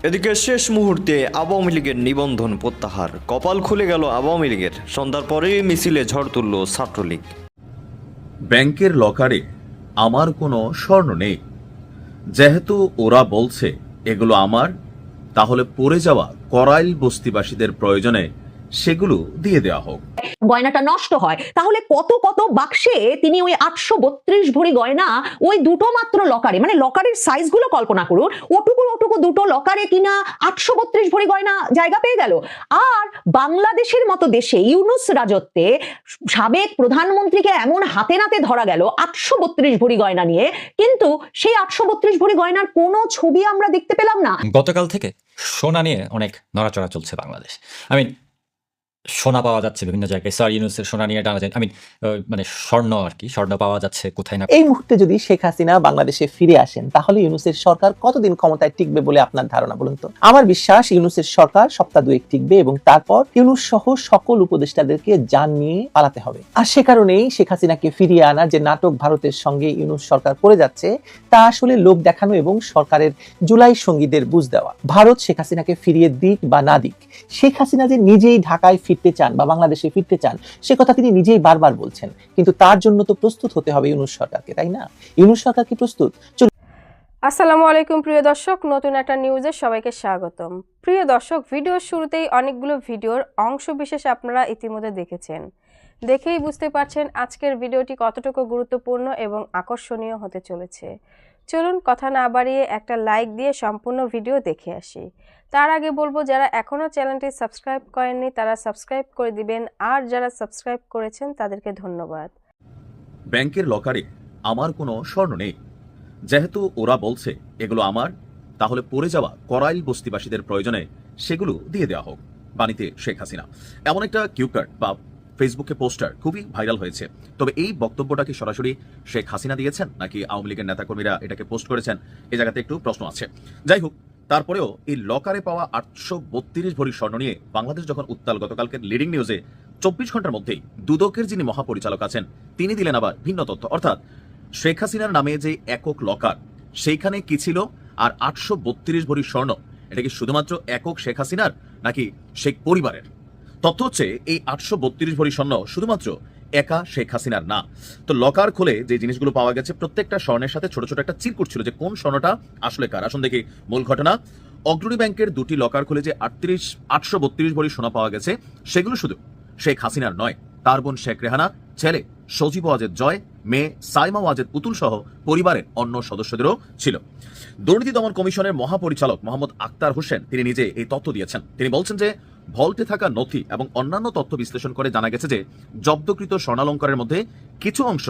এদিকে শেষ মুহূর্তে আওয়ামী লীগের নিবন্ধন প্রত্যাহার, কপাল খুলে গেল আওয়ামী লীগের। সন্ধ্যার পরেই মিছিলে ঝড় তুলল ছাত্রলীগ। ব্যাংকের লকারে আমার কোনো স্বর্ণ নেই, যেহেতু ওরা বলছে এগুলো আমার, তাহলে পড়ে যাওয়া করাইল বস্তিবাসীদের প্রয়োজনে সেগুলো দিয়ে দেওয়া হোক। গয়নাটা নষ্ট হয়, তাহলে কত কত বাক্সে তিনি ওই 832 ভরি গয়না ওই দুটো মাত্র লকারে, মানে লকারের সাইজগুলো কল্পনা করুন, ওটুকু দুটো লকারে কিনা 832 ভরি গয়না জায়গা পেয়ে গেল। আর বাংলাদেশের মতো দেশে ইউনূস রাজত্বে সাবেক প্রধানমন্ত্রীকে এমন হাতে নাতে ধরা গেল 832 ভরি গয়না নিয়ে, কিন্তু সেই 832 ভরি গয়নার কোনো ছবি আমরা দেখতে পেলাম না। গতকাল থেকে সোনা নিয়ে অনেক নড়াচড়া চলছে বাংলাদেশ। সোনা পাওয়া যাচ্ছে বিভিন্ন জায়গায়, স্যার ইউনূসের সোনা নিয়ে টানা যায়, মানে স্বর্ণ আর কি, স্বর্ণ পাওয়া যাচ্ছে কোথায় না। এই মুহূর্তে যদি শেখ হাসিনা বাংলাদেশে ফিরে আসেন, তাহলে ইউনূসের সরকার কতদিন ক্ষমতায় টিকবে বলে আপনার ধারণা বলুন তো? আমার বিশ্বাস ইউনূসের সরকার সপ্তাহ দুয়েক টিকবে এবং তারপর ইউনূস সহ সকল উপদেষ্টাদেরকে জান নিয়ে পালাতে হবে। আর সে কারণেই শেখ হাসিনাকে ফিরিয়ে আনার যে নাটক ভারতের সঙ্গে ইউনূস সরকার করে যাচ্ছে, তা আসলে লোক দেখানো এবং সরকারের জুলাই সঙ্গীদের বুঝ দেওয়া। ভারত শেখ হাসিনাকে ফিরিয়ে দিক বা না দিক, শেখ হাসিনা যে নিজেই ঢাকায় ফিরতে চান বা বাংলাদেশে ফিরতে চান, সে কথা তিনি নিজেই বারবার বলছেন। কিন্তু তার জন্য তো প্রস্তুত হতে হবে ইউনূস সরকারকে, তাই না? ইউনূস সরকার কি প্রস্তুত? আসসালামু আলাইকুম প্রিয় দর্শক, নতুন একটা নিউজে সবাইকে স্বাগতম। প্রিয় দর্শক, ভিডিওর শুরুতেই অনেকগুলো ভিডিওর অংশ বিশেষ আপনারা ইতিমধ্যে দেখেছেন। দেখেই বুঝতে পারছেন আজকের ভিডিওটি কতটুকু গুরুত্বপূর্ণ এবং আকর্ষণীয় হতে চলেছে। চলুন কথা না বাড়িয়ে একটা লাইক দিয়ে সম্পূর্ণ ভিডিও দেখে আসি। তার আগে বলবো, যারা এখনও চ্যানেলটি সাবস্ক্রাইব করেননি তারা সাবস্ক্রাইব করে দিবেন, আর যারা সাবস্ক্রাইব করেছেন তাদেরকে ধন্যবাদ। ব্যাংকের লকারে আমার কোনো স্বর্ণ নেই, যেহেতু ওরা বলছে এগুলো আমার, তাহলে পড়ে যাওয়া করাইল বস্তিবাসীদের প্রয়োজনে সেগুলো দিয়ে দেওয়া হোক। বাণীতে শেখ হাসিনা এমন একটা কিউ কার্ড বা ফেসবুকে পোস্টার খুবই ভাইরাল হয়েছে। তবে এই বক্তব্যটা কি সরাসরি শেখ হাসিনা দিয়েছেন নাকি আওয়ামী লীগের নেতাকর্মীরা এটাকে পোস্ট করেছেন, এই জায়গাতে একটু প্রশ্ন আছে। যাই হোক, তারপরেও এই লকারে পাওয়া 832 ভরি স্বর্ণ নিয়ে বাংলাদেশ যখন উত্তাল, গতকালকে লিডিং নিউজে 24 ঘন্টার মধ্যেই দুদকের যিনি মহাপরিচালক আছেন তিনি দিলেন আবার ভিন্ন তথ্য। অর্থাৎ শেখ হাসিনার নামে যে একক লকার, সেইখানে কি ছিল, আর 832 ভরি স্বর্ণ, এটা কি শুধুমাত্র একক শেখ হাসিনার নাকি শেখ পরিবারের? তথ্য হচ্ছে এই 832 ভরি স্বর্ণ শুধুমাত্র একা শেখ হাসিনার না। তো লকার খুলে যে জিনিসগুলো পাওয়া গেছে, প্রত্যেকটা স্বর্ণের সাথে ছোট ছোট একটা চিরকুট ছিল যে কোন স্বর্ণটা আসলে কার। আসুন দেখি মূল ঘটনা। অগ্রণী ব্যাংকের দুটি লকার খুলে যে 832 ভরি সোনা পাওয়া গেছে, সেগুলো শুধু শেখ হাসিনার নয়, তার বোন শেখ রেহানা, ছেলে সজীব ওয়াজেদ জয়, মেয়ে সাইমা ওয়াজেদ পুতুল সহ পরিবারের অন্য সদস্যদেরও ছিল। দুর্নীতি দমন কমিশনের মহাপরিচালক মোহাম্মদ আক্তার হোসেন তিনি নিজে এই তথ্য দিয়েছেন। তিনি বলছেন যে ভল্টে থাকা নথি এবং অন্যান্য তথ্য বিশ্লেষণ করে জানা গেছে যে জব্দকৃত স্বর্ণালঙ্কারের মধ্যে কিছু অংশ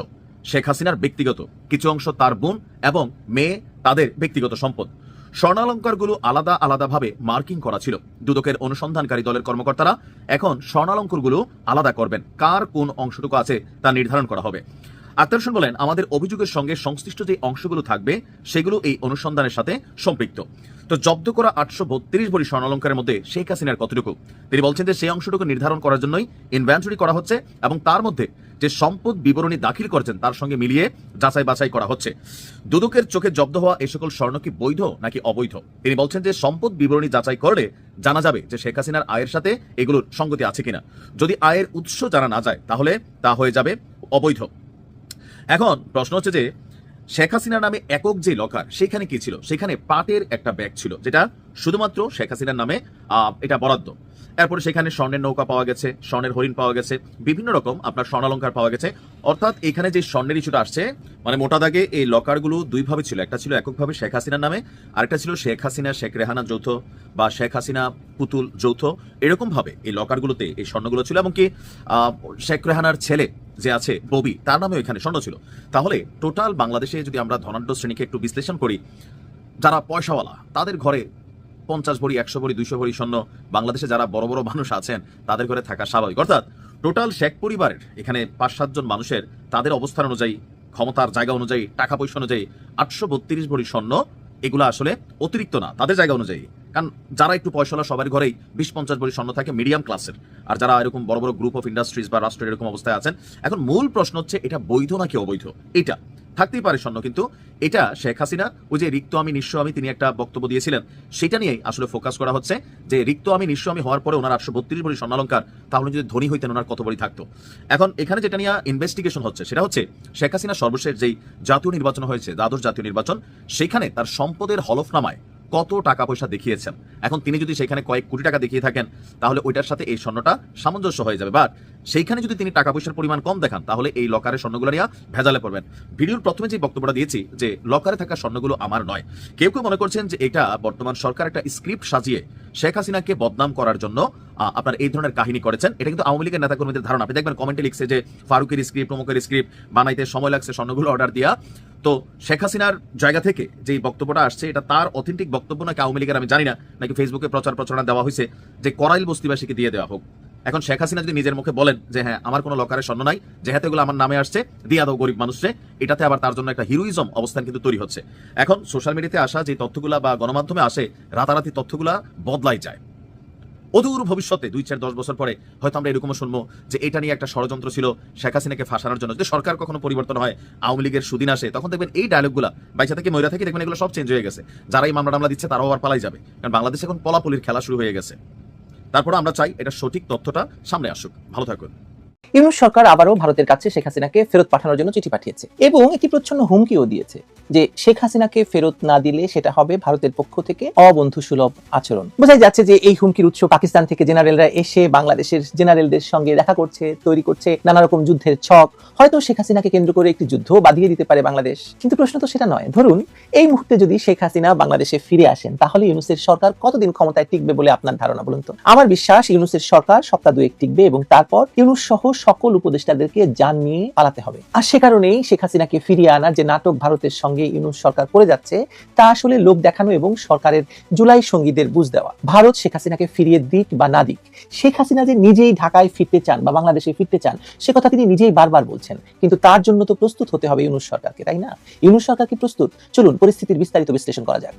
শেখ হাসিনার ব্যক্তিগত, কিছু অংশ তার বোন এবং মেয়ে তাদের ব্যক্তিগত সম্পদ। স্বর্ণালঙ্কারগুলো আলাদা আলাদাভাবে মার্কিং করা ছিল। দুদকের অনুসন্ধানকারী দলের কর্মকর্তারা এখন স্বর্ণালঙ্কারগুলো আলাদা করবেন, কার কোন অংশটুকু আছে তা নির্ধারণ করা হবে। আক্তার হোসেন বলেন, আমাদের অভিযোগের সঙ্গে সংশ্লিষ্ট যে অংশগুলো থাকবে সেগুলো এই অনুসন্ধানের সাথে সম্পৃক্ত। তো জব্দ করা 832 ভরি স্বর্ণালঙ্কারের মধ্যে শেখ হাসিনার কতটুকু, তিনি বলছেন যে সেই অংশটুকু নির্ধারণ করার জন্যই ইনভেন্টরি করা হচ্ছে এবং তার মধ্যে যে সম্পদ বিবরণী দাখিল করেছেন তার সঙ্গে মিলিয়ে যাচাই বাছাই করা হচ্ছে। দুদকের চোখে জব্দ হওয়া এই সকল স্বর্ণ কি বৈধ নাকি অবৈধ? তিনি বলছেন যে সম্পদ বিবরণী যাচাই করলে জানা যাবে যে শেখ হাসিনার আয়ের সাথে এগুলোর সঙ্গতি আছে কিনা। যদি আয়ের উৎস জানা না যায় তাহলে তা হয়ে যাবে অবৈধ। এখন প্রশ্ন হচ্ছে যে শেখ হাসিনার নামে একক যে লকার, সেখানে কি ছিল? সেখানে পাটের একটা ব্যাগ ছিল যেটা শুধুমাত্র শেখ হাসিনার নামে এটা বরাদ্দ। এরপরে সেখানে স্বর্ণের নৌকা পাওয়া গেছে, স্বর্ণের হরিণ পাওয়া গেছে, বিভিন্ন রকম আপনার স্বর্ণালঙ্কার পাওয়া গেছে। অর্থাৎ এখানে যে স্বর্ণের ইস্যুটা আসছে, মানে মোটা দাগে এই লকারগুলো দুইভাবে ছিল। একটা ছিল এককভাবে শেখ হাসিনার নামে, আরেকটা ছিল শেখ হাসিনা শেখ রেহানা যৌথ বা শেখ হাসিনা পুতুল যৌথ, এরকম ভাবে এই লকারগুলোতে এই স্বর্ণগুলো ছিল। এমনকি শেখ রেহানার ছেলে যে আছে ববি, তার নামেও এখানে স্বর্ণ ছিল। তাহলে টোটাল বাংলাদেশে যদি আমরা ধনাঢ্য শ্রেণীকে একটু বিশ্লেষণ করি, যারা পয়সাওয়ালা তাদের ঘরে 50 ভরি 100 ভরি 200 ভরি স্বর্ণ, বাংলাদেশে যারা বড় বড় মানুষ আছেন তাদের ঘরে থাকা স্বাভাবিক। অর্থাৎ টোটাল শেখ পরিবারের এখানে 5-7 জন মানুষের তাদের অবস্থান অনুযায়ী, ক্ষমতার জায়গা অনুযায়ী, টাকা পয়সা অনুযায়ী 832 ভরি স্বর্ণ এগুলো আসলে অতিরিক্ত না তাদের জায়গা অনুযায়ী। কারণ যারা একটু পয়সাওয়ালা সবার ঘরেই 20-50 ভরি স্বর্ণ থাকে মিডিয়াম ক্লাসের, আর যারা এরকম বড় বড় গ্রুপ অফ ইন্ডাস্ট্রিজ বা রাষ্ট্রের এরকম অবস্থায় আছেন। এখন মূল প্রশ্ন হচ্ছে এটা বৈধ নাকি অবৈধ। এটা থাকতেই পারে স্বর্ণ, কিন্তু এটা শেখ হাসিনা ওই যে রিক্ত আমি নিঃস্ব আমি তিনি একটা বক্তব্য দিয়েছিলেন, সেটা নিয়েই আসলে ফোকাস করা হচ্ছে যে রিক্ত আমি নিঃস্ব আমি হওয়ার পরে ওনার 832 ভরি স্বর্ণালঙ্কার, তাহলে যদি ধনী হইতেন ওনার কত ভরি থাকতো। এখন এখানে যেটা নিয়ে ইনভেস্টিগেশন হচ্ছে সেটা হচ্ছে শেখ হাসিনা সর্বশেষ যেই জাতীয় নির্বাচন হয়েছে, দ্বাদশ জাতীয় নির্বাচন, সেখানে তার সম্পদের হলফনামায় কত টাকা পয়সা দেখিয়েছেন। এখন তিনি যদি সেখানে কয়েক কোটি টাকা দেখিয়ে থাকেন তাহলে ওইটার সাথে এই স্বর্ণটা সামঞ্জস্য হয়ে যাবে, বাট সেইখানে যদি তিনি টাকা পয়সার পরিমাণ কম দেখান তাহলে এই লকারের স্বর্ণগুলো নিয়ে ভেজালে পড়বেন। ভিডিওর প্রথমে যে বক্তব্যটা দিয়েছি যে লকারে থাকা স্বর্ণগুলো আমার নয়, কেউ কেউ মনে করছেন যে এটা বর্তমান সরকার একটা স্ক্রিপ্ট সাজিয়ে শেখ হাসিনাকে বদনাম করার জন্য আপনার এই ধরনের কাহিনী করেছেন। এটা কিন্তু আওয়ামী লীগের নেতাকর্মীদের ধারণা। আপনি দেখবেন কমেন্টে লিখছে যে ফারুকের স্ক্রিপ্ট, প্রমুখের স্ক্রিপ্ট বানাইতে সময় লাগছে, স্বর্ণগুলো অর্ডার দিয়া। তো শেখ হাসিনার জায়গা থেকে যে বক্তব্যটা আসছে এটা তার অথেন্টিক বক্তব্য নাকি আওয়ামী লীগের আমি জানি না, নাকি ফেসবুকে প্রচারণা দেওয়া হয়েছে যে করাইল বস্তিবাসীকে দিয়ে দেওয়া হোক। এখন শেখ হাসিনা যদি নিজের মুখে বলেন যে হ্যাঁ আমার কোনো লকারের স্বর্ণ নাই, যেহেতু এগুলো আমার নামে আসছে দিয়া দাও গরিব মানুষে, এটাতে আবার তার জন্য একটা হিরোইজম অবস্থান কিন্তু তৈরি হচ্ছে। এখন সোশ্যাল মিডিয়াতে আসা যে তথ্যগুলা বা গণমাধ্যমে আসে, রাতারাতি তথ্যগুলা বদলাই যায়। অদূর ভবিষ্যতে 2-4-10 বছর পরে হয়তো আমরা এরকমও শুনবো যে এটা নিয়ে একটা ষড়যন্ত্র ছিল শেখ হাসিনাকে ফাঁসানোর জন্য। যদি সরকার কখনো পরিবর্তন হয়, আওয়ামী লীগের সুদিন আসে, তখন দেখবেন এই ডায়লগগুলা বাইচা থেকে ময়রা থেকে দেখবেন এগুলো সব চেঞ্জ হয়ে গেছে। যারা এই মামলা দিচ্ছে তারাও আবার পালাই যাবে, কারণ বাংলাদেশে এখন পলাপলির খেলা শুরু হয়ে গেছে। তারপরে আমরা চাই এটা সঠিক তথ্যটা সামনে আসুক। ভালো থাকুন। ইউনূস সরকার আবারও ভারতের কাছে শেখ হাসিনাকে ফেরত পাঠানোর জন্য চিঠি পাঠিয়েছে এবং একটি প্রচ্ছন্ন হুমকিও দিয়েছে যে শেখ হাসিনাকে ফেরত না দিলে সেটা হবে ভারতের পক্ষ থেকে অবন্ধুসুলভ আচরণ। বোঝাই যাচ্ছে যে এই হুমকির উৎস পাকিস্তান থেকে জেনারেলরা এসে বাংলাদেশের জেনারেলদের সঙ্গে দেখা করছে, তৈরি করছে নানা রকম যুদ্ধের ছক। হয়তো শেখ হাসিনাকে কেন্দ্র করে একটি যুদ্ধ বাঁধিয়ে দিতে পারে বাংলাদেশ, কিন্তু প্রশ্ন তো সেটা নয়। ধরুন এই মুহূর্তে যদি শেখ হাসিনা বাংলাদেশে ফিরে আসেন, তাহলে ইউনূসের সরকার কতদিন ক্ষমতায় টিকবে বলে আপনার ধারণা বলুন তো? আমার বিশ্বাস ইউনূসের সরকার সপ্তাহ 2 টিকবে এবং তারপর ইউনূস সহ সকল উপদেষ্টাদেরকে জান নিয়ে পালাতে হবে। আর সে কারণেই শেখ হাসিনাকে ফিরিয়ে আনার যে নাটক ভারতের সঙ্গে ইউনূস সরকার করে যাচ্ছে তা আসলে লোক দেখানো এবং সরকারের জুলাই সঙ্গীদের বুঝ দেওয়া। ভারত শেখ হাসিনাকে ফিরিয়ে দিক বা না দিক, শেখ হাসিনা যে নিজেই ঢাকায় ফিরতে চান বা বাংলাদেশে ফিরতে চান সে কথা তিনি নিজেই বারবার বলছেন, কিন্তু তার জন্য তো প্রস্তুত হতে হবে ইউনূস সরকারকে, তাই না? ইউনূস সরকার কি প্রস্তুত? চলুন পরিস্থিতির বিস্তারিত বিশ্লেষণ করা যাক।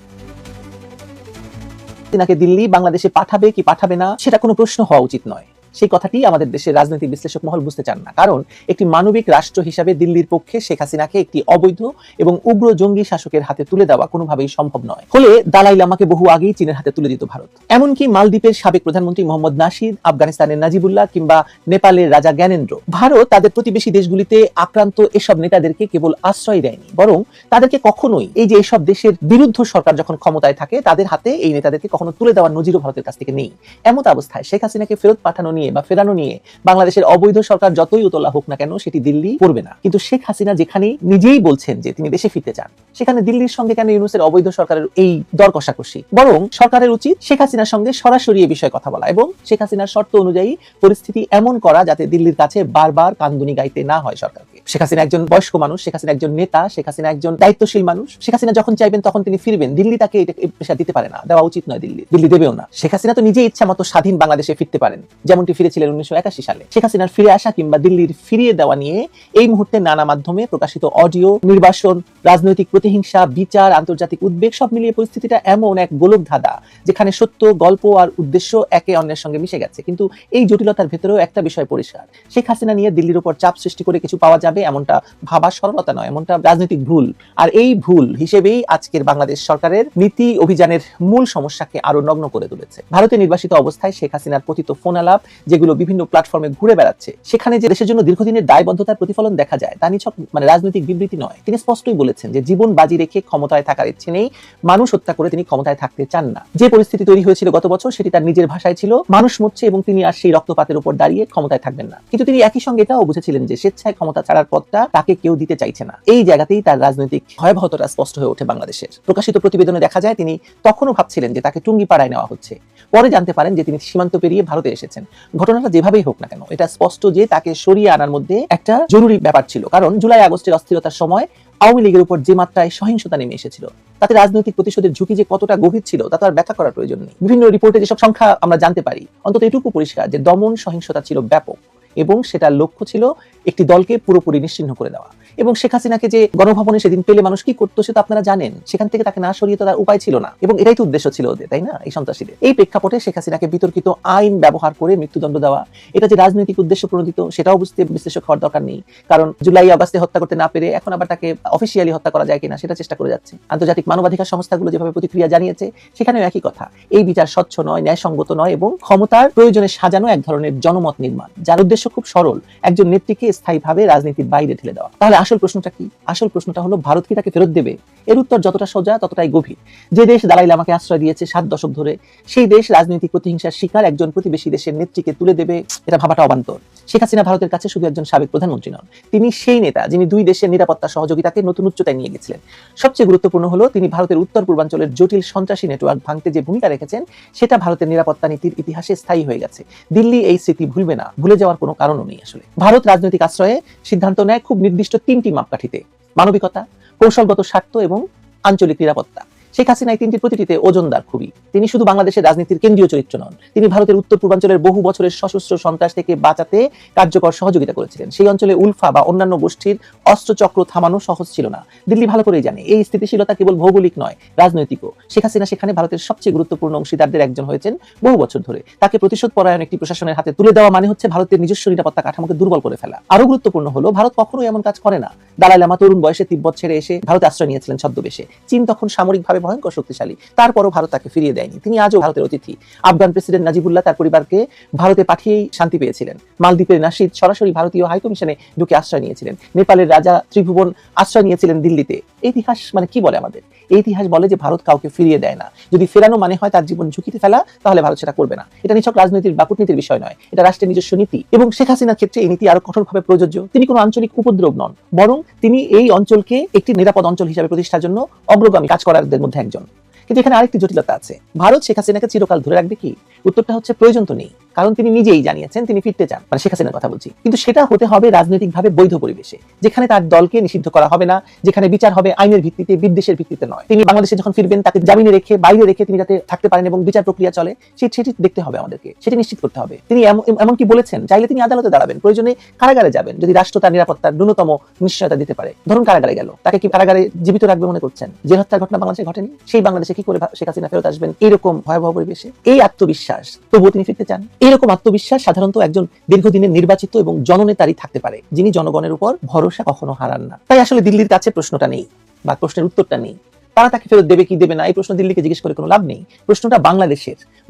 হাসিনাকে দিল্লি বাংলাদেশে পাঠাবে কি পাঠাবে না সেটা কোনো প্রশ্ন হওয়া উচিত নয়। সেই কথাটি আমাদের দেশের রাজনৈতিক বিশ্লেষক মহল বুঝতে চান না, কারণ একটি মানবিক রাষ্ট্র হিসাবে দিল্লির পক্ষে শেখ হাসিনাকে একটি অবৈধ এবং উগ্র জঙ্গি শাসকের হাতে তুলে দেওয়া কোনোভাবেই সম্ভব নয়। ফলে দালাই লামাকে বহু আগেই চীনের হাতে তুলে দিত ভারত। এমনকি মালদ্বীপের সাবেক প্রধানমন্ত্রী মোহাম্মদ নাশিদ, আফগানিস্তানের নাজিবুল্লাহ কিংবা নেপালের রাজা জ্ঞানেন্দ্র, ভারত তাদের প্রতিবেশী দেশগুলিতে আক্রান্ত এসব নেতাদেরকে কেবল আশ্রয় দেয়নি, বরং তাদেরকে কখনোই এই যে এসব দেশের বিরুদ্ধ সরকার যখন ক্ষমতায় থাকে তাদের হাতে এই নেতাদেরকে কখনো তুলে দেওয়ার নজিরও ভারতের কাছ থেকে নেই। এমত অবস্থায় শেখ হাসিনাকে ফেরত পাঠানো নিয়ে বা ফেরানো নিয়ে বাংলাদেশের অবৈধ সরকার যতই উতলা হোক না কেন সেটি দিল্লি করবে না। কিন্তু শেখ হাসিনা যেখানে নিজেই বলছেন যে তিনি দেশে ফিরতে চান, সেখানে দিল্লির সঙ্গে কেন ইউনূসের অবৈধ সরকারের এই দর কষাকষি? বরং সরকারের উচিত শেখ হাসিনার সঙ্গে সরাসরি এই বিষয়ে কথা বলা এবং শেখ হাসিনার শর্ত অনুযায়ী পরিস্থিতি এমন করা যাতে দিল্লির কাছে বারবার কান্দুনি গাইতে না হয় সরকারকে। শেখ হাসিনা একজন বয়স্ক মানুষ, শেখ হাসিনা একজন নেতা, শেখ হাসিনা একজন দায়িত্বশীল মানুষ। শেখ হাসিনা যখন চাইবেন তখন তিনি ফিরবেন। দিল্লি তাকে এটা পেশা দিতে পারে না, দেওয়া উচিত নয়, দিল্লি দেবেও না। শেখ হাসিনা তো নিজেই ইচ্ছা মতো স্বাধীন বাংলাদেশে ফিরতে পারেন, যেমনটি ফিরেছিলেন 1981 সালে। শেখ হাসিনার ফিরে আসা কিংবা দিল্লির ফিরিয়ে দেওয়া নিয়ে এই মুহূর্তে নানা মাধ্যমে প্রকাশিত অডিও, নির্বাসন, রাজনৈতিক প্রতিহিংসা, বিচার, আন্তর্জাতিক উদ্বেগ সব মিলিয়ে পরিস্থিতিটা এমন এক গোলক ধাঁধা যেখানে সত্য, গল্প আর উদ্দেশ্য একে অন্যের সঙ্গে মিশে গেছে। কিন্তু এই জটিলতার ভেতরেও একটা বিষয় পরিষ্কার, শেখ হাসিনা নিয়ে দিল্লির উপর চাপ সৃষ্টি করে কিছু পাওয়া যাবে এমনটা ভাবা সরলতা নয়, এমনটা রাজনৈতিক ভুল। আর এই ভুল হিসেবেই আজকের বাংলাদেশ সরকারের নীতি অভিযানের মূল সমস্যাকে আরো নগ্ন করে তুলেছে। ভারতে নির্বাসিত অবস্থায় শেখ হাসিনার পতিত ফোন আলাপ যেগুলো বিভিন্ন প্ল্যাটফর্মে ঘুরে বেড়াচ্ছে, সেখানে যে দেশের জন্য দীর্ঘদিনের দায়বদ্ধতার প্রতিফলন দেখা যায় তা নিছক রাজনৈতিক বিবৃতি নয়। তিনি স্পষ্টই বলেছেন যে জীবন বাজি রেখে ক্ষমতায় থাকার ইচ্ছে নেই, মানুষ হত্যা করে তিনি ক্ষমতায় থাকতে চান না। যে পরিস্থিতি তৈরি হয়েছিল গত বছর সেটি তার নিজের ভাষায় ছিল মানুষ মরছে এবং তিনি আর সেই রক্তপাতের উপর দাঁড়িয়ে ক্ষমতায় থাকবেন না। কিন্তু তিনি একই সঙ্গে এটাও বুঝেছিলেন যে স্বেচ্ছায় ক্ষমতা ছাড়ার পথটা তাকে কেউ দিতে চাইছে না। এই জায়গাতেই তার রাজনৈতিক ভয়াবহতা স্পষ্ট হয়ে ওঠে বাংলাদেশের। প্রকাশিত প্রতিবেদনে দেখা যায় তিনি তখনও ভাবছিলেন যে তাকে টুঙ্গিপাড়ায় নেওয়া হচ্ছে, পরে জানতে পারেন যে তিনি সীমান্ত পেরিয়ে ভারতে এসেছেন। ঘটনাটা যেভাবেই হোক না কেন এটা স্পষ্ট যে তাকে সরিয়ে আনার মধ্যে একটা জরুরি ব্যাপার ছিল, কারণ জুলাই আগস্টের অস্থিরতার সময় আওয়ামী লীগের উপর যে মাত্রায় সহিংসতা নেমে এসেছিল তাতে রাজনৈতিক প্রতিশোধের ঝুঁকি যে কতটা গভীর ছিল তা তো আর ব্যাখ্যা করার প্রয়োজন নেই। বিভিন্ন রিপোর্টে যেসব সংখ্যা আমরা জানতে পারি, অন্তত এটুকু পরিষ্কার যে দমন সহিংসতা ছিল ব্যাপক এবং সেটার লক্ষ্য ছিল একটি দলকে পুরোপুরি নিশ্চিহ্ন করে দেওয়া। এবং শেখ হাসিনাকে যে গণভবনে সেদিন পেলে মানুষ কি করতো সেটা আপনারা জানেন। সেখান থেকে তাকে না সরিয়ে তো তার উপায় ছিল না, এবং এটাই তো উদ্দেশ্য ছিল ওদের, তাই না, এই সন্ত্রাসীদের। এই প্রেক্ষাপটে শেখ হাসিনাকে বিতর্কিত আইন ব্যবহার করে মৃত্যুদণ্ড দেওয়া, এটা যে রাজনৈতিক উদ্দেশ্য প্রণোদিত সেটাও বুঝতে বিশ্লেষক হওয়ার দরকার নেই। কারণ জুলাই আগস্টে হত্যা করতে না পেরে এখন আবার তাকে অফিসিয়ালি হত্যা করা যায় কিনা সেটা চেষ্টা করে যাচ্ছে। আন্তর্জাতিক মানবাধিকার সংস্থাগুলো যেভাবে প্রতিক্রিয়া জানিয়েছে সেখানেও একই কথা। এই বিচার স্বচ্ছ নয়, ন্যায়সঙ্গত নয়, এবং ক্ষমতার প্রয়োজনে সাজানো এক ধরনের জনমত নির্মাণ, যার উদ্দেশ্য খুব সরল, একজন নেত্রীকে স্থায়ীভাবে রাজনীতির বাইরে ঠেলে দেওয়া। তাহলে আসল প্রশ্নটা কি? আসল প্রশ্নটা হলো ভারত কি তাকে ফেরত দেবে? এর উত্তর যতটা সোজা ততটাই গভীর। যে দেশ দালাই লামাকে আশ্রয় দিয়েছে 7 দশক ধরে, সেই দেশ রাজনৈতিক প্রতিহিংসার শিকার একজন প্রতিবেশী দেশের নেত্রীকে তুলে দেবে, এটা ভাবাটা অবান্তর। শেখ হাসিনা ভারতের কাছে শুধু একজন সাবেক প্রধানমন্ত্রী নন, তিনি সেই নেতা যিনি 2 দেশের নিরাপত্তা সহযোগিতাকে নতুন উচ্চতায় নিয়ে গেছিলেন। সবচেয়ে গুরুত্বপূর্ণ হলো তিনি ভারতের উত্তর পূর্বাঞ্চলের জটিল সন্ত্রাসী নেটওয়ার্ক ভাঙতে যে ভূমিকা রেখেছেন সেটা ভারতের নিরাপত্তা নীতির ইতিহাসে স্থায়ী হয়ে গেছে। দিল্লি এই স্মৃতি ভুলবে না, ভুলে যাওয়ার কোনো কারণও নেই। আসলে ভারত রাজনৈতিক আশ্রয়ে সিদ্ধান্ত নেয় খুব নির্দিষ্ট 3টি মাপকাঠিতে: মানবিকতা, কৌশলগত স্বার্থ এবং আঞ্চলিক নিরাপত্তা। শেখ হাসিনা এই 3টির প্রতিটিতে ওজনদার খুবই। তিনি শুধু বাংলাদেশের রাজনীতির কেন্দ্রীয় চরিত্র নন, তিনি ভারতের উত্তর পূর্বাঞ্চলের বহু বছরের সশস্ত্র সন্ত্রাস থেকে বাঁচাতে কার্যকর সহযোগিতা করেছিলেন। সেই অঞ্চলে উলফা বা অন্যান্য গোষ্ঠীর অস্ত্রচক্র থামানো সহজ ছিল না। দিল্লি ভালো করেই জানে এই স্থিতিশীলতা কেবল ভৌগোলিক নয়, রাজনৈতিকও। শেখ হাসিনা সেখানে ভারতের সবচেয়ে গুরুত্বপূর্ণ অংশীদারদের একজন হয়েছেন বহু বছর ধরে। তাকে প্রতিশোধ পরায়ণ একটি প্রশাসনের হাতে তুলে দেওয়া মানে হচ্ছে ভারতের নিজস্ব নিরাপত্তা কাঠামোকে দুর্বল করে ফেলা। আরো গুরুত্বপূর্ণ হলো ভারত কখনোই এমন কাজ করে না। দালাই লামা তরুণ বয়সে তিব্বত ছেড়ে এসে ভারতে আশ্রয় নিয়েছিলেন ছদ্মবেশে। চীন তখন সামরিকভাবে ভয়ঙ্কর শক্তিশালী, তারপরও ভারত তাকে ফিরিয়ে দেয়নি। তিনি আজও ভারতের অতিথি। আফগান প্রেসিডেন্ট নাজিবুল্লাহ তার পরিবারকে ভারতে পাঠিয়েই শান্তি পেয়েছিলেন। মালদ্বীপের নাশিদ সরাসরি ভারতীয় হাইকমিশনে ঢুকে আশ্রয় নিয়েছিলেন। নেপালের রাজা ত্রিভুবন আশ্রয় নিয়েছিলেন দিল্লিতে। ইতিহাস মানে কি বলে আমাদের? এই ইতিহাস বলে যে ভারত কাউকে ফিরিয়ে দেয় না। যদি ফেরানো মানে হয় তার জীবন ঝুঁকিতে ফেলা, তাহলে ভারত সেটা করবে না। এটা নিছক রাজনীতির বা কূটনীতির বিষয় নয়, এটা রাষ্ট্রের নিজস্ব নীতি। এবং শেখ হাসিনার ক্ষেত্রে এই নীতি আরো কঠোরভাবে প্রযোজ্য। তিনি কোনো আঞ্চলিক উপদ্রব নন, বরং তিনি এই অঞ্চলকে একটি নিরাপদ অঞ্চল হিসেবে প্রতিষ্ঠার জন্য অগ্রগামী কাজ করারদের মধ্যে একজন। কিন্তু এখানে আরেকটি জটিলতা আছে। ভারত শেখ হাসিনাকে চিরকাল ধরে রাখবে কি? উত্তরটা হচ্ছে প্রয়োজন তো নেই, কারণ তিনি নিজেই জানিয়েছেন তিনি ফিরতে চান, মানে শেখ হাসিনার কথা বলছি। কিন্তু সেটা হতে হবে রাজনৈতিকভাবে বৈধ পরিবেশে, যেখানে তার দলকে নিষিদ্ধ করা হবে না, যেখানে বিচার হবে আইনের ভিত্তিতে, বিদ্বেষের ভিত্তিতে নয়। তিনি বাংলাদেশে যখন ফিরবেন তাকে জামিনে রেখে, বাইরে রেখে তিনি যাতে থাকতে পারেন এবং বিচার প্রক্রিয়া চলে, সেটি দেখতে হবে আমাদেরকে, সেটি নিশ্চিত করতে হবে। তিনি এমনকি বলেছেন চাইলে তিনি আদালতে দাঁড়াবেন, প্রয়োজনে কারাগারে যাবেন যদি রাষ্ট্র তার নিরাপত্তার ন্যূনতম নিশ্চয়তা দিতে পারে। ধরুন কারাগারে গেল, তাকে কি কারাগারে জীবিত রাখবে মনে করছেন? যে হত্যার ঘটনা বাংলাদেশে ঘটেনি, সেই বাংলাদেশে কি করে শেখ হাসিনা ফেরত আসবেন এরকম ভয়াবহ পরিবেশে? এই আত্মবিশ্বাস, তবুও তিনি ফিরতে চান। এরকম আত্মবিশ্বাস সাধারণত একজন দীর্ঘদিনের নির্বাচিত এবং জননেতারই থাকতে পারে, যিনি জনগণের উপর ভরসা কখনো হারান না। তাই আসলে দিল্লির কাছে প্রশ্নটা নেই, বা প্রশ্নের উত্তরটা নেই। তারা তাকে ফেরত দেবে কি দেবে না এই প্রশ্ন দিল্লিকে জিজ্ঞেস করে কোনো লাভ নেই। প্রশ্নটা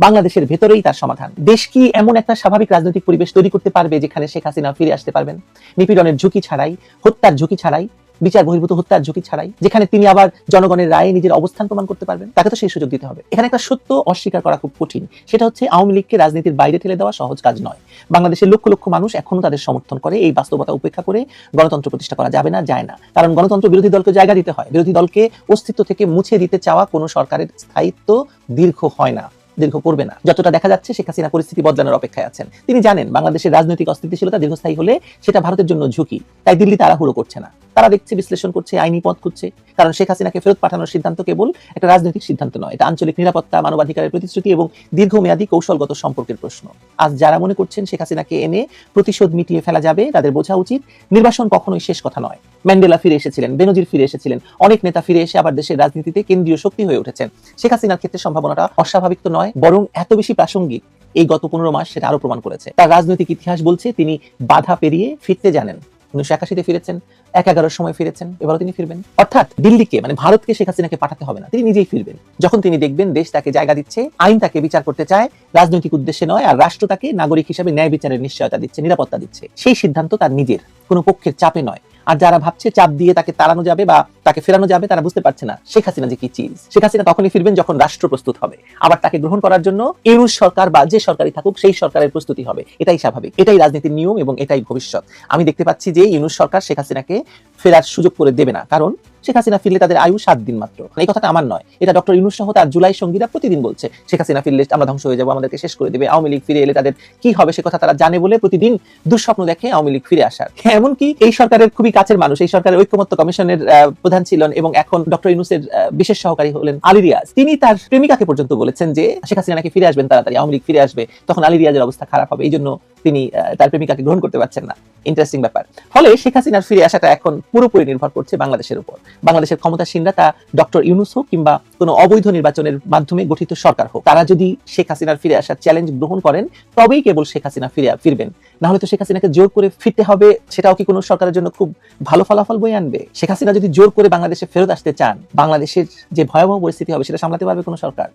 বাংলাদেশের ভেতরেই তার সমাধান। দেশ কি এমন একটা স্বাভাবিক রাজনৈতিক পরিবেশ তৈরি করতে পারবে যেখানে শেখ হাসিনা ফিরে আসতে পারবেন, নিপীড়নের ঝুঁকি ছাড়াই, হত্যার ঝুঁকি ছাড়াই, বিচার বহির্ভূত হত্যার ঝুঁকি ছাড়াই, যেখানে তিনি আবার জনগণের রায়ে নিজের অবস্থান প্রমাণ করতে পারবেন? তাকে তো সেই সুযোগ দিতে হবে। এখানে একটা সত্য অস্বীকার করা খুব কঠিন, সেটা হচ্ছে আওয়ামী লীগকে রাজনীতির বাইরে ঠেলে দেওয়া সহজ কাজ নয়। বাংলাদেশের লক্ষ লক্ষ মানুষ এখনো তাদের সমর্থন করে। এই বাস্তবতা উপেক্ষা করে গণতন্ত্র প্রতিষ্ঠা করা যাবে না, যায় না। কারণ গণতন্ত্র বিরোধী দলকে জায়গা দিতে হয়। বিরোধী দলকে অস্তিত্ব থেকে মুছে দিতে চাওয়া কোনো সরকারের স্থায়িত্ব দীর্ঘ হয় না, দীর্ঘ করবে না। যতটা দেখা যাচ্ছে শেখ হাসিনা পরিস্থিতি বদলানোর অপেক্ষায় আছেন। তিনি জানেন বাংলাদেশের রাজনৈতিক অস্থিতিশীলতা দীর্ঘস্থায়ী হলে সেটা ভারতের জন্য ঝুঁকি। তাই দিল্লি তাড়াহুড়ো করছে না, তারা দেখছে, বিশ্লেষণ করছে, আইনি পথ খুঁজছে। কারণ শেখ হাসিনাকে ফেরত পাঠানোর সিদ্ধান্ত কেবল একটা রাজনৈতিক সিদ্ধান্ত নয়, এটা আঞ্চলিক নিরাপত্তা, মানবাধিকারের প্রতিশ্রুতি এবং দীর্ঘমেয়াদী কৌশলগত সম্পর্কের প্রশ্ন। আজ যারা মনে করছেন শেখ হাসিনাকে এনে প্রতিশোধ মিটিয়ে ফেলা যাবে, তাদের বোঝা উচিত নির্বাসন কখনোই শেষ কথা নয়। ম্যান্ডেলা ফিরে এসেছিলেন, বেনজির ফিরে এসেছিলেন, অনেক নেতা ফিরে এসে আবার দেশের রাজনীতিতে কেন্দ্রীয় শক্তি হয়ে উঠেছেন। শেখ হাসিনার ক্ষেত্রে সম্ভাবনাটা অস্বাভাবিক তো নয়, বরং এত বেশি প্রাসঙ্গিক এই গত 15 মাস সেটা আরো প্রমাণ করেছে। তার রাজনৈতিক ইতিহাস বলছে তিনি বাধা পেরিয়ে ফিরতে জানেন। 1981-তে ফিরেছেন, 11-11 সময় ফিরেছেন, এবারও তিনি ফিরবেন। অর্থাৎ দিল্লিকে, মানে ভারতকে শেখ হাসিনাকে পাঠাতে হবে না, তিনি নিজেই ফিরবেন। যখন তিনি দেখবেন দেশ তাকে জায়গা দিচ্ছে, আইন তাকে বিচার করতে চায় রাজনৈতিক উদ্দেশ্যে নয়, আর রাষ্ট্র তাকে নাগরিক হিসেবে ন্যায় বিচারের নিশ্চয়তা দিচ্ছে, নিরাপত্তা দিচ্ছে। সেই সিদ্ধান্ত তার নিজের, কোনো পক্ষের চাপে নয়। আর যারা ভাবছে চাপ দিয়ে তাকে তাড়ানো যাবে বা তাকে ফেরানো যাবে, তারা বুঝতে পারছে না শেখ হাসিনা যে কি চিজ। শেখ হাসিনা তখনই ফিরবেন যখন রাষ্ট্র প্রস্তুত হবে। আবার তাকে গ্রহণ করার জন্য ইউনূস সরকার বা যে সরকারই থাকুক সেই সরকারের প্রস্তুতি হবে। এটাই স্বাভাবিক, এটাই রাজনীতির নিয়ম এবং এটাই ভবিষ্যৎ। আমি দেখতে পাচ্ছি যে ইউনূস সরকার শেখ হাসিনাকে ফেরার সুযোগ করে দেবে না, কারণ শেখ হাসিনা ফিরলে তাদের আয়ু 7 দিন মাত্র। এই কথাটা আমার নয়, এটা ডক্টর ইউনূস সহ তার জুলাই সঙ্গীরা প্রতিদিন বলছে। শেখ হাসিনা ফিরলে আমরা ধ্বংস হয়ে যাবো, আমাদেরকে শেষ করে দেবে। আওয়ামী লীগ ফিরে এলে তাদের কি হবে সে কথা তারা জানে বলে প্রতিদিন দুঃস্বপ্ন দেখে আওয়ামী লীগ ফিরে আসার। এমনকি এই সরকারের খুবই কাছের মানুষ, এই সরকারের ঐক্যমত্য কমিশনের প্রধান ছিলেন এবং এখন ডক্টর ইউনূসের বিশেষ সহকারী হলেন আলী রিয়াজ। তিনি তার প্রেমিকাকে পর্যন্ত বলেছেন যে শেখ হাসিনা নাকি ফিরে আসবেন তাড়াতাড়ি, আওয়ামী লীগ ফিরে আসবে, তখন আলী রিয়াজের অবস্থা খারাপ হবে, এই জন্য তিনি তার প্রেমিকাকে গ্রহণ করতে পারছেন না। ইন্টারেস্টিং ব্যাপার। ফলে শেখ হাসিনার ফিরে আসাটা এখন পুরোপুরি নির্ভর করছে বাংলাদেশের উপর। বাংলাদেশের ক্ষমতাসীনরা, তা ডক্টর ইউনূস হোক কিংবা কোনো অবৈধ নির্বাচনের মাধ্যমে গঠিত সরকার হোক, তারা যদি শেখ হাসিনার ফিরে আসার চ্যালেঞ্জ গ্রহণ করেন তবেই কেবল শেখ হাসিনা ফিরবেন। না হলে তো শেখ হাসিনাকে জোর করে ফিরতে হবে, সেটাও কি কোনো সরকারের জন্য খুব ভালো ফলাফল বয়ে আনবে? শেখ হাসিনা যদি জোর করে বাংলাদেশে ফেরত আসতে চান, বাংলাদেশের যে ভয়াবহ পরিস্থিতি হবে সেটা সামলাতে পারবে কোনো সরকার?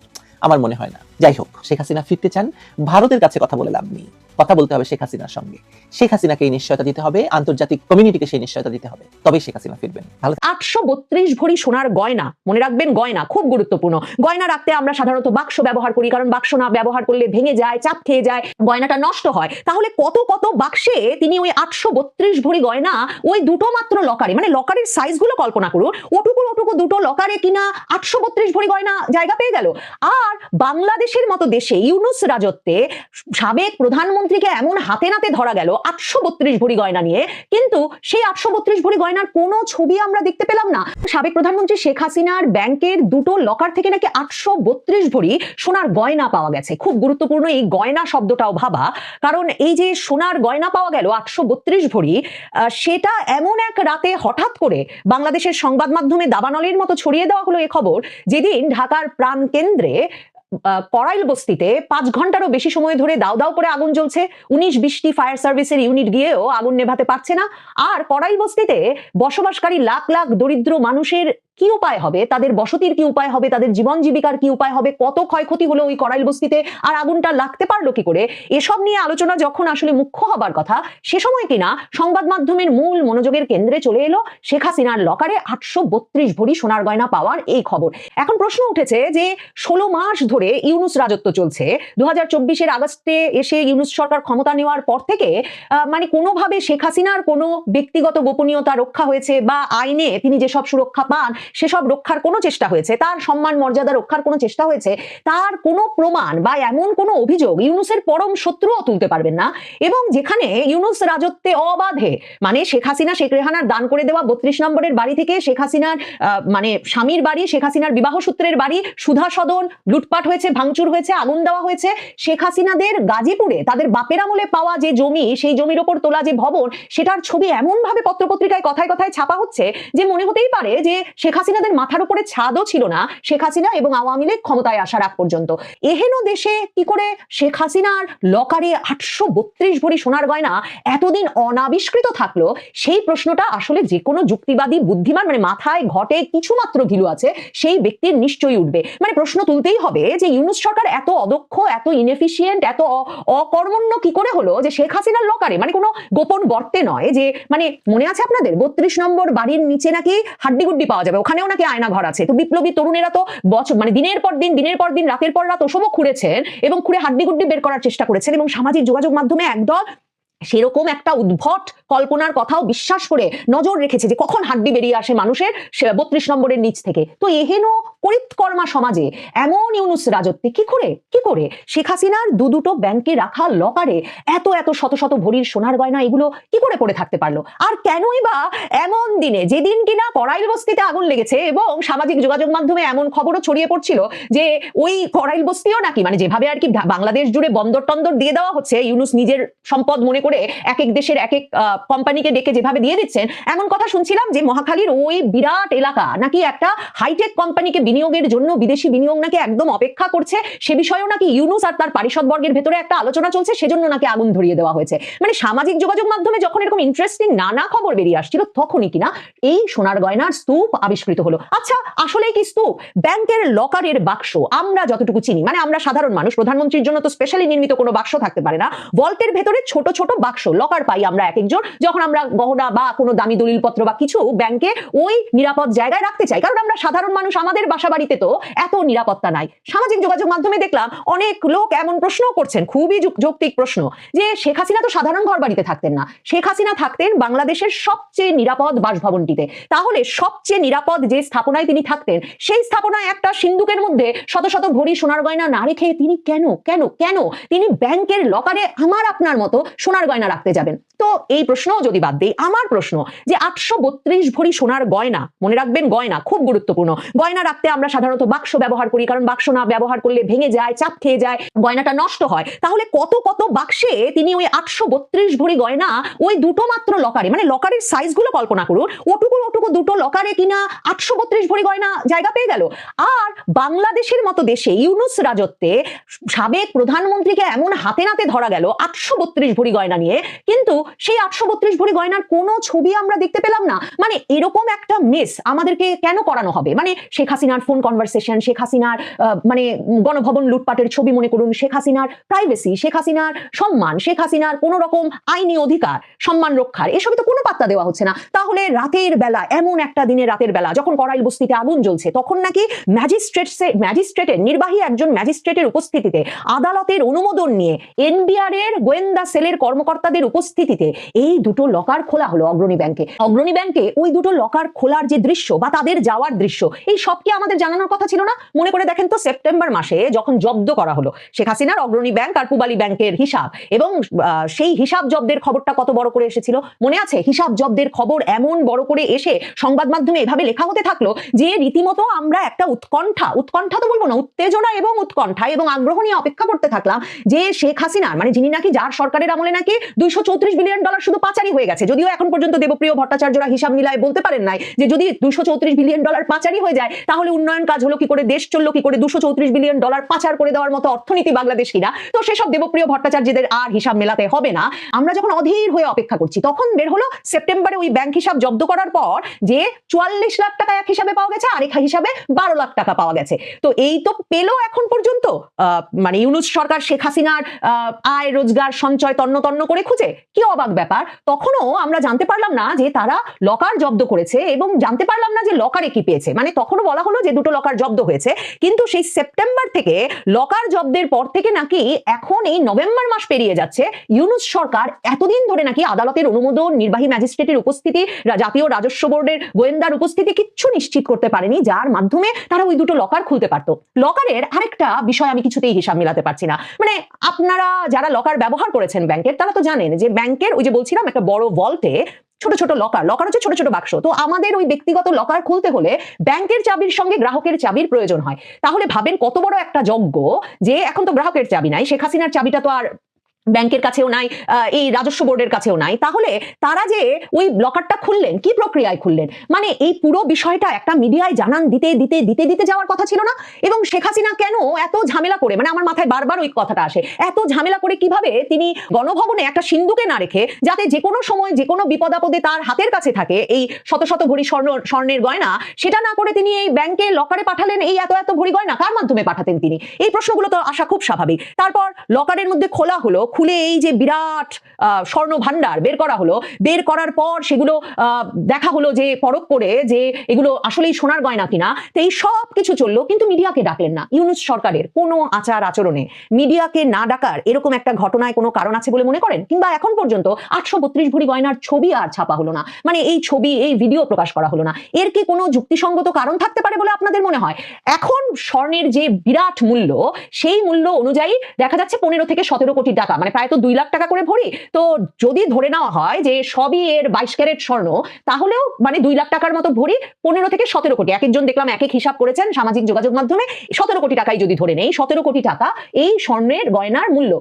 আমার মনে হয় না। যাই হোক, শেখ হাসিনা ফিরতে চান, ভারতের কাছে কথা বলে লাভ নেই, কথা বলতে হবে শেখ হাসিনার সঙ্গে। শেখ হাসিনাকে এই নিশ্চয়তা দিতে হবে, আন্তর্জাতিক কমিউনিটিকে সেই নিশ্চয়তা দিতে হবে, তবেই শেখ হাসিনা ফিরবেন। ভালো 832 ভরি সোনার গয়না, মনে রাখবেন গয়না খুব গুরুত্বপূর্ণ। গয়না রাখতে আমরা সাধারণত বাক্স ব্যবহার করি, কারণ বাক্স না ব্যবহার করলে ভেঙে যায়, চাপ খেয়ে যায়, গয়নাটা নষ্ট হয়। তাহলে কত কত বাক্সে তিনি ওই 832 ভরি গয়না ওই দুটো মাত্র লকারে, মানে লকারের সাইজগুলো কল্পনা করুন, ওটুকু দুটো লকারে কিনা 832 ভরি গয়না জায়গা পেয়ে গেল। আর বাংলাদেশের মতো দেশে ইউনূস রাজত্বে সাবেক প্রধানমন্ত্রীকে এমন হাতে নাতে ধরা গেল 832 ভরি গয়না নিয়ে, কিন্তু সেই 832 ভরি গয়নার কোনো ছবি আমরা দেখতে পেলাম না। সাবেক প্রধানমন্ত্রী শেখ হাসিনার ব্যাংকের দুটো লকার থেকে নাকি 832 ভরি সোনার গয়না পাওয়া গেছে। খুব গুরুত্বপূর্ণ এই গয়না শব্দটাও ভাবা, কারণ এই যে সোনার গয়না পাওয়া গেল 832 ভরি, সেটা এমন এক রাতে হঠাৎ করে বাংলাদেশের সংবাদ মাধ্যমে দাবানলের মতো ছড়িয়ে দেওয়া হলো এই খবর, যেদিন ঢাকার প্রাণ কেন্দ্রে করাইল বস্তিতে 5 ঘন্টারও বেশি সময় ধরে দাও দাও করে আগুন জ্বলছে। 19-20টি ফায়ার সার্ভিসের ইউনিট গিয়েও আগুন নেভাতে পারছে না। আর করাইল বস্তিতে বসবাসকারী লাখ লাখ দরিদ্র মানুষের কি উপায় হবে, তাদের বসতির কি উপায় হবে, তাদের জীবন জীবিকার কি উপায় হবে, কত ক্ষয়ক্ষতি হলো ওই করাইল বস্তিতে, আর আগুনটা লাগতে পারলো কি করে, এসব নিয়ে আলোচনা যখন আসলে মুখ্য হবার কথা, সে সময় কিনা সংবাদ মাধ্যমের মূল মনোযোগের কেন্দ্রে চলে এলো শেখ হাসিনার লকারে 832 ভরি সোনার গয়না পাওয়ার এই খবর। এখন প্রশ্ন উঠেছে যে 16 মাস ধরে ইউনূস রাজত্ব চলছে, 2024-এর আগস্টে এসে ইউনূস সরকার ক্ষমতা নেওয়ার পর থেকে মানে কোনোভাবে শেখ হাসিনার কোনো ব্যক্তিগত গোপনীয়তা রক্ষা হয়েছে বা আইনে তিনি যেসব সুরক্ষা পান সেসব রক্ষার কোনো চেষ্টা হয়েছে, তার সম্মান মর্যাদা রক্ষার কোনো চেষ্টা হয়েছে, তার কোনো প্রমাণ বা এমন কোনো অভিযোগ ইউনূসের পরম শত্রুও তুলতে পারবেন না। এবং যেখানে ইউনূস রাজত্বে অবাধে, মানে শেখ হাসিনা শেখ রেহানার দান করে দেওয়া 32 নম্বরের বাড়ি থেকে শেখ হাসিনার মানে স্বামীর বাড়ি, শেখ হাসিনার বিবাহ সূত্রের বাড়ি, সুধা সদন লুটপাট হয়েছে, ভাঙচুর হয়েছে, আগুন দেওয়া হয়েছে। শেখ হাসিনাদের গাজীপুরে তাদের বাপের আমলে পাওয়া যে জমি, সেই জমির ওপর তোলা যে ভবন, সেটার ছবি এমন ভাবে পত্রপত্রিকায় কথায় কথায় ছাপা হচ্ছে যে মনে হতেই পারে যে শেখ হাসিনাদের মাথার উপরে ছাদও ছিল না শেখ হাসিনা এবং আওয়ামী লীগ ক্ষমতায় আসার আগ পর্যন্ত। এহেন দেশে কি করে শেখ হাসিনার লকারে 832 ভরি সোনার গয়না এতদিন অনাবিষ্কৃত থাকলো, সেই প্রশ্নটা আসলে যে কোনো যুক্তিবাদী বুদ্ধিমান, মানে মাথায় ঘটে কিছুমাত্র ঘিলু আছে সেই ব্যক্তির নিশ্চয়ই উঠবে। মানে প্রশ্ন তুলতেই হবে যে ইউনূস সরকার এত অদক্ষ, এত ইনএফিশিয়েন্ট, এত অকর্মণ্য কি করে হলো যে শেখ হাসিনার লকারে, মানে কোনো গোপন গর্তে নয়, যে মানে মনে আছে আপনাদের 32 নম্বর বাড়ির নিচে নাকি হাড্ডিগুড্ডি পাওয়া যাবে, ওখানেও নাকি আয়না ঘর আছে। তো বিপ্লবী তরুণেরা তো মানে দিনের পর দিন রাতের পর রাত ওসবও খুঁড়েছেন এবং খুঁড়ে হাড্ডিগুড্ডি বের করার চেষ্টা করেছেন, এবং সামাজিক যোগাযোগ মাধ্যমে একদল সেরকম একটা উদ্ভট কল্পনার কথাও বিশ্বাস করে নজর রেখেছে যে কখন হাড্ডি বেরিয়ে আসে মানুষের 32 নম্বরের নিচ থেকে। তো এহেন করিতকর্মা সমাজে এমন ইউনূস রাজত্বে কি করে শেখ হাসিনার দুটো ব্যাংকে রাখা লকারে এত শত শত ভরির সোনার গয়না এগুলো কি করে পড়ে থাকতে পারলো? আর কেনই বা এমন দিনে, যেদিন কিনা করাইল বস্তিতে আগুন লেগেছে এবং সামাজিক যোগাযোগ মাধ্যমে এমন খবরও ছড়িয়ে পড়ছিল যে ওই করাইল বস্তিও নাকি, মানে যেভাবে আর কি বাংলাদেশ জুড়ে বন্দর টন্দর দিয়ে দেওয়া হচ্ছে, ইউনূস নিজের সম্পদ মনে করে এক এক দেশের এক এক কোম্পানিকে ডেকে যেভাবে দিয়ে দিচ্ছেন, এমন কথা শুনছিলাম যে মহাখালীর ওই বিরাট এলাকা নাকি একটা হাইটেক কোম্পানিকে বিনিয়োগের জন্য বিদেশি বিনিয়োগ নাকি একদম অপেক্ষা করছে, সে বিষয়েও নাকি ইউনূস আর তার পারিষদ বর্গের ভেতরে একটা আলোচনা চলছে, সেজন্য নাকি আগুন ধরিয়ে দেওয়া হয়েছে। মানে সামাজিক যোগাযোগ মাধ্যমে যখন এরকম ইন্টারেস্টিং নানা খবর বেরিয়ে আসছিল, তখনই কিনা এই সোনার গয়নার স্তূপ আবিষ্কৃত হলো। আচ্ছা, আসলে কি স্তূপ? ব্যাংকের লকারের বাক্স আমরা যতটুকু চিনি, মানে আমরা সাধারণ মানুষ, প্রধানমন্ত্রীর জন্য তো স্পেশালি নির্মিত কোনো বাক্স থাকতে পারে না, ভল্টের ভেতরে ছোট ছোট বাক্স লকার পাই আমরা এক একজন, যখন আমরা গহনা বা কোনো দামি দলিলপত্র বা কিছু ব্যাংকে ওই নিরাপদ জায়গায় রাখতে চাই, কারণ আমরা সাধারণ মানুষ, আমাদের বাসাবাড়িতে তো এত নিরাপত্তা নাই। সামাজিক যোগাযোগ মাধ্যমে দেখলাম অনেক লোক এমন প্রশ্ন করছেন, খুবই যৌক্তিক প্রশ্ন, যে শেখ হাসিনা তো সাধারণ ঘর বাড়িতে থাকতেন না, শেখ হাসিনা থাকতেন বাংলাদেশের সবচেয়ে নিরাপদ বাসভবনটিতে। তাহলে সবচেয়ে নিরাপদ যে স্থাপনায় তিনি থাকতেন, সেই স্থাপনায় একটা সিন্ধুকের মধ্যে শত শত ভরি সোনার গয়না না রেখে তিনি কেন কেন কেন তিনি ব্যাংকের লকারে আমার আপনার মতো সোনার গয়না রাখতে যাবেন? তো এই প্রশ্নও যদি বাদ দেই, আমার প্রশ্ন যে 832 ভরি সোনার গয়না, মনে রাখবেন গয়না খুব গুরুত্বপূর্ণ, গয়না রাখতে আমরা সাধারণত বাক্স ব্যবহার করি, কারণ বাক্স না ব্যবহার করলে ভেঙে যায়, চাপ খেয়ে যায়, গয়নাটা নষ্ট হয়। তাহলে কত কত বাক্সে তিনি ওই 832 ভরি গয়না ওই দুটো মাত্র লকারে, মানে লকারের সাইজগুলো কল্পনা করুন, ওটুকু দুটো লকারে কিনা 832 ভরি গয়না জায়গা পেয়ে গেল। আর বাংলাদেশের মতো দেশে ইউনূস রাজত্বে সাবেক প্রধানমন্ত্রীকে এমন হাতে নাতে ধরা গেল 832 ভরি গয়না নিয়ে, কিন্তু সেই 832 ভরি গয়নার কোনো ছবি আমরা দেখতে পেলাম না। মানে এরকম একটা মিস আমাদেরকে কেন করানো হবে? মানে শেখ হাসিনার ফোন কনভারসেশন, শেখ হাসিনার মানে গণভবন লুটপাটের ছবি মনে করুন, শেখ হাসিনার প্রাইভেসি, শেখ হাসিনার সম্মান, শেখ হাসিনার কোন রকম আইনি অধিকার সম্মান রক্ষার, এসবই তো কোনো পাত্তা দেওয়া হচ্ছে না। তাহলে রাতের বেলা, এমন একটা দিনে রাতের বেলা যখন করাইল বস্তিতে আগুন জ্বলছে, তখন নাকি ম্যাজিস্ট্রেটের নির্বাহী একজন ম্যাজিস্ট্রেটের উপস্থিতিতে, আদালতের অনুমোদন নিয়ে, এনবিআর এর গোয়েন্দা সেলের কর্মকর্তাদের উপস্থিতিতে এই দুটো লকার খোলা হলো অগ্রণী ব্যাংকে। অগ্রণী ব্যাংকে ওই দুটো লকার খোলার যে দৃশ্য বা তাদের যাওয়ার দৃশ্য, এই সব কি আমাদের জানানোর কথা ছিল না? মনে করে দেখেন তো, সেপ্টেম্বর মাসে যখন জব্দ করা হলো শেখ হাসিনার অগ্রণী ব্যাংক আর পূবালী ব্যাংকের হিসাব, এবং সেই হিসাব জব্দের খবরটা কত বড় করে এসেছিল মনে আছে? হিসাব জব্দের খবর এমন বড় করে এসে সংবাদ মাধ্যমে এভাবে লেখা হতে থাকলো যে রীতিমতো আমরা একটা উৎকণ্ঠা তো বলবো না, উত্তেজনা এবং উৎকণ্ঠা এবং আগ্রহ নিয়ে অপেক্ষা করতে থাকলাম যে শেখ হাসিনার, মানে যিনি নাকি, যার সরকারের আমলে নাকি $234 বিলিয়ন শুধু পাচারি হয়ে গেছে, যদিও এখন পর্যন্ত দেবপ্রিয় ভট্টাচার্যরা হিসাব মিলায় বলতে পারেন নাই যে যদি $234 বিলিয়ন পাচারি হয়ে যায় তাহলে উন্নয়ন কাজ হলো কি করে, দেশ চললো কি করে, $234 বিলিয়ন পাচার করে দেওয়ার মতো অর্থনীতি বাংলাদেশ কিনা। তো সেসব দেবপ্রিয় ভট্টাচার্যদের আর হিসাব মেলাতে হবে না। আমরা যখন অধীর হয়ে অপেক্ষা করছি, তখন বের হলো সেপ্টেম্বরে ওই ব্যাংক হিসাব জব্দ করার পর যে 44 লাখ টাকা এক হিসাবে পাওয়া গেছে, আরেক হিসাবে 12 লাখ টাকা পাওয়া গেছে। তো এই তো পেলো এখন পর্যন্ত মানে ইউনূস সরকার শেখ হাসিনার আয় রোজগার সঞ্চয় তন্ন করে খুঁজে। কি অবাক ব্যাপার, তখনও আমরা জানতে পারলাম না যে তারা লকার জব্দ করেছে, এবং জানতে পারলাম না যে লকারে কি পেয়েছে। মানে তখনও বলা হলো যে দুটো লকার জব্দ হয়েছে, কিন্তু সেই সেপ্টেম্বর থেকে লকার জব্দের পর থেকে নাকি এখন এই নভেম্বর মাস পেরিয়ে যাচ্ছে, ইউনূস সরকার এতদিন ধরে নাকি আদালতের অনুমোদন, নির্বাহী ম্যাজিস্ট্রেটের উপস্থিতি, জাতীয় রাজস্ব বোর্ডের গোয়েন্দার উপস্থিতি কিচ্ছু নিশ্চিত করতে পারেনি, যার মাধ্যমে তারা ওই দুটো লকার খুলতে পারতো। লকারের আরেকটা বিষয় আমি কিছুতেই হিসাব মিলাতে পারছি না। মানে আপনারা যারা লকার ব্যবহার করেছেন ব্যাংকের, তারা তো জানেন যে ব্যাংকের ওই যে বলছিলাম একটা বড় ভল্টে ছোট ছোট লকার হচ্ছে ছোট ছোট বাক্স। তো আমাদের ওই ব্যক্তিগত লকার খুলতে হলে ব্যাংকের চাবির সঙ্গে গ্রাহকের চাবির প্রয়োজন হয়। তাহলে ভাবেন কত বড় একটা যজ্ঞ, যে এখন তো গ্রাহকের চাবি নাই, শেখ হাসিনার চাবিটা তো আর ব্যাংকের কাছেও নাই, এই রাজস্ব বোর্ডের কাছেও নাই। তাহলে তারা যে ওই লকারটা খুললেন, কি প্রক্রিয়ায় খুললেন? মানে এই পুরো বিষয়টা একটা মিডিয়ায় জানান দিতে যাওয়ার কথা ছিল না? এবং শেখ হাসিনা কেন এত ঝামেলা করে, মানে আমার মাথায় বারবার ওই কথাটা আসে, এত ঝামেলা করে কিভাবে তিনি গণভবনে একটা সিন্ধুকে না রেখে, যাতে যে কোনো সময় যে কোনো বিপদ আপদে তার হাতের কাছে থাকে এই শত শত ভরি স্বর্ণের গয়না, সেটা না করে তিনি এই ব্যাংকে লকারে পাঠালেন এই এত ভরি গয়না? কার মাধ্যমে পাঠাতেন তিনি? এই প্রশ্নগুলো তো আসা খুব স্বাভাবিক। তারপর লকারের মধ্যে খোলা হলো, খুলে এই যে বিরাট স্বর্ণ ভান্ডার বের করা হলো, বের করার পর সেগুলো দেখা হলো যে পরখ করে যে এগুলো আসলেই সোনার গয়না কিনা। তো এই সব কিছু চললো, কিন্তু মিডিয়াকে ডাকলেন না। ইউনূস সরকারের কোনো আচরণে মিডিয়াকে না ডাকার এরকম একটা ঘটনায় কোনো কারণ আছে বলে মনে করেন? কিংবা এখন পর্যন্ত 832 ভরি গয়নার ছবি আর ছাপা হলো না, মানে এই ছবি, এই ভিডিও প্রকাশ করা হলো না, এর কি কোনো যুক্তিসঙ্গত কারণ থাকতে পারে বলে আপনাদের মনে হয়? এখন স্বর্ণের যে বিরাট মূল্য, সেই মূল্য অনুযায়ী দেখা যাচ্ছে 15 থেকে 17 কোটি টাকা, মানে প্রায় তো 2 লাখ টাকা করে ভরি। তো যদি ধরে নেওয়া হয় যে সবই এর 22 ক্যারেট স্বর্ণ, তাহলেও মানে 2 লাখ টাকার মতো ভরি, 15 থেকে 17 কোটি, এক একজন দেখলাম এক এক হিসাব করেছেন সামাজিক যোগাযোগ মাধ্যমে। 17 কোটি টাকাই যদি ধরে নেই, 17 কোটি টাকা এই স্বর্ণের গয়নার মূল্য।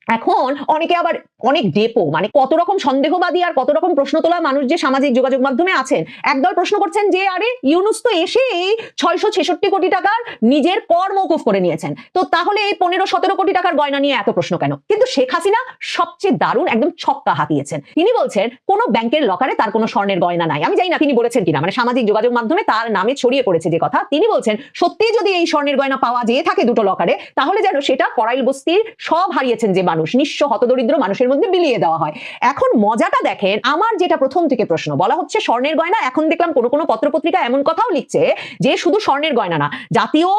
এখন অনেকে আবার অনেক ডেপো, মানে কত রকম সন্দেহবাদী আর কত রকম প্রশ্ন তোলা মানুষ যে সামাজিক যোগাযোগ মাধ্যমে আছেন, একদল প্রশ্ন করছেন যে আরে ইউনূস তো এসে এই 666 কোটি টাকার নিজের কর মওকুফ করে নিয়েছেন, তো তাহলে এই 15-17 কোটি টাকার গয়না নিয়ে এত প্রশ্ন কেন? কিন্তু শেখ হাসিনা সবচেয়ে দারুণ একদম ছক্কা হাতিয়েছেন। তিনি বলছেন কোন ব্যাংকের লকারে তার কোনো স্বর্ণের গয়না নাই। আমি জানি না তিনি বলেছেন কিনা, মানে সামাজিক যোগাযোগ মাধ্যমে তার নামে ছড়িয়ে পড়েছে যে কথা। তিনি বলছেন সত্যি যদি এই স্বর্ণের গয়না পাওয়া যেয়ে থাকে দুটো লকারে, তাহলে যেন সেটা করাইল বস্তির সব হারিয়েছেন যে মানুষ, নিঃস্ব হতদরিদ্র মানুষের কাপড়ের মধ্যে বিলিয়ে দেওয়া হয়। এখন মজাটা দেখেন, আমার যেটা প্রথম থেকে প্রশ্ন বলা হচ্ছে স্বর্ণের গয়না, এখন দেখলাম কোনো কোনো পত্রপত্রিকা এমন কথাও লিখছে যে শুধু স্বর্ণের গয়না না, জাতীয়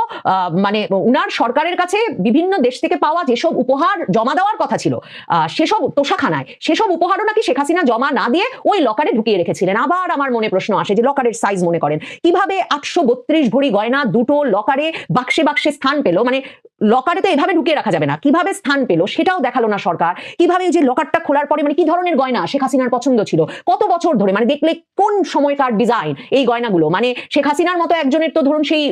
মানে উনার সরকারের কাছে বিভিন্ন দেশ থেকে পাওয়া যেসব উপহার জমা দেওয়ার কথা ছিল সেসব তোষাখানায়, সেসব উপহারও নাকি শেখ হাসিনা জমা না দিয়ে ওই লকারে ঢুকিয়ে রেখেছিলেন। আবার আমার মনে প্রশ্ন আসে যে লকারের সাইজ মনে করেন কিভাবে 832 ভরি গয়না দুটো লকারে বাক্সে বাক্সে স্থান পেল, মানে লকারে তো এভাবে ঢুকিয়ে রাখা যাবে না, কিভাবে স্থান পেল সেটাও দেখালো না সরকার। কিভাবে যে লকারটা খোলার পরে মানে কি ধরনের গয়না শেখ হাসিনার পছন্দ ছিল, কত বছর ধরে, মানে দেখলে কোন সময়কার ডিজাইন এই গয়নাগুলো, মানে শেখ হাসিনার মতো একজনের তো ধরুন সেই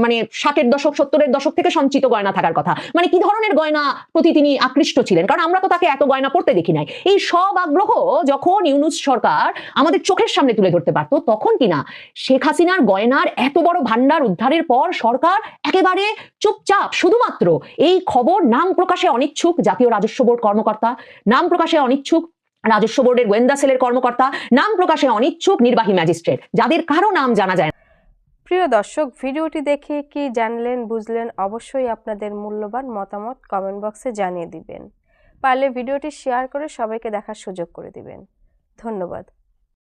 মানে 60-এর দশক 70-এর দশক থেকে সঞ্চিত গয়না থাকার কথা, মানে কি ধরনের গয়না প্রতি তিনি আকৃষ্ট ছিলেন, কারণ আমরা তো তাকে এত গয়না পড়তে দেখি নাই। এই সব আগ্রহ যখন ইউনূস সরকার আমাদের চোখের সামনে তুলে ধরতে পারতো, তখন কিনা শেখ হাসিনার গয়নার এত বড় ভান্ডার উদ্ধারের পর সরকার একেবারে চুপচাপ, শুধুমাত্র এই খবর নাম প্রকাশে অনিচ্ছুক জাতীয় রাজস্ব বোর্ড কর্মকর্তা, নাম প্রকাশে অনিচ্ছুক রাজস্ব বোর্ডের গোয়েন্দা সেলের কর্মকর্তা, নাম প্রকাশে অনিচ্ছুক নির্বাহী ম্যাজিস্ট্রেট, যাদের কারো নাম জানা যায় না। প্রিয় দর্শক, ভিডিওটি দেখে কি জানলেন বুঝলেন অবশ্যই আপনাদের মূল্যবান মতামত কমেন্ট বক্সে জানিয়ে দিবেন। পারলে ভিডিওটি শেয়ার করে সবাইকে দেখার সুযোগ করে দিবেন। ধন্যবাদ।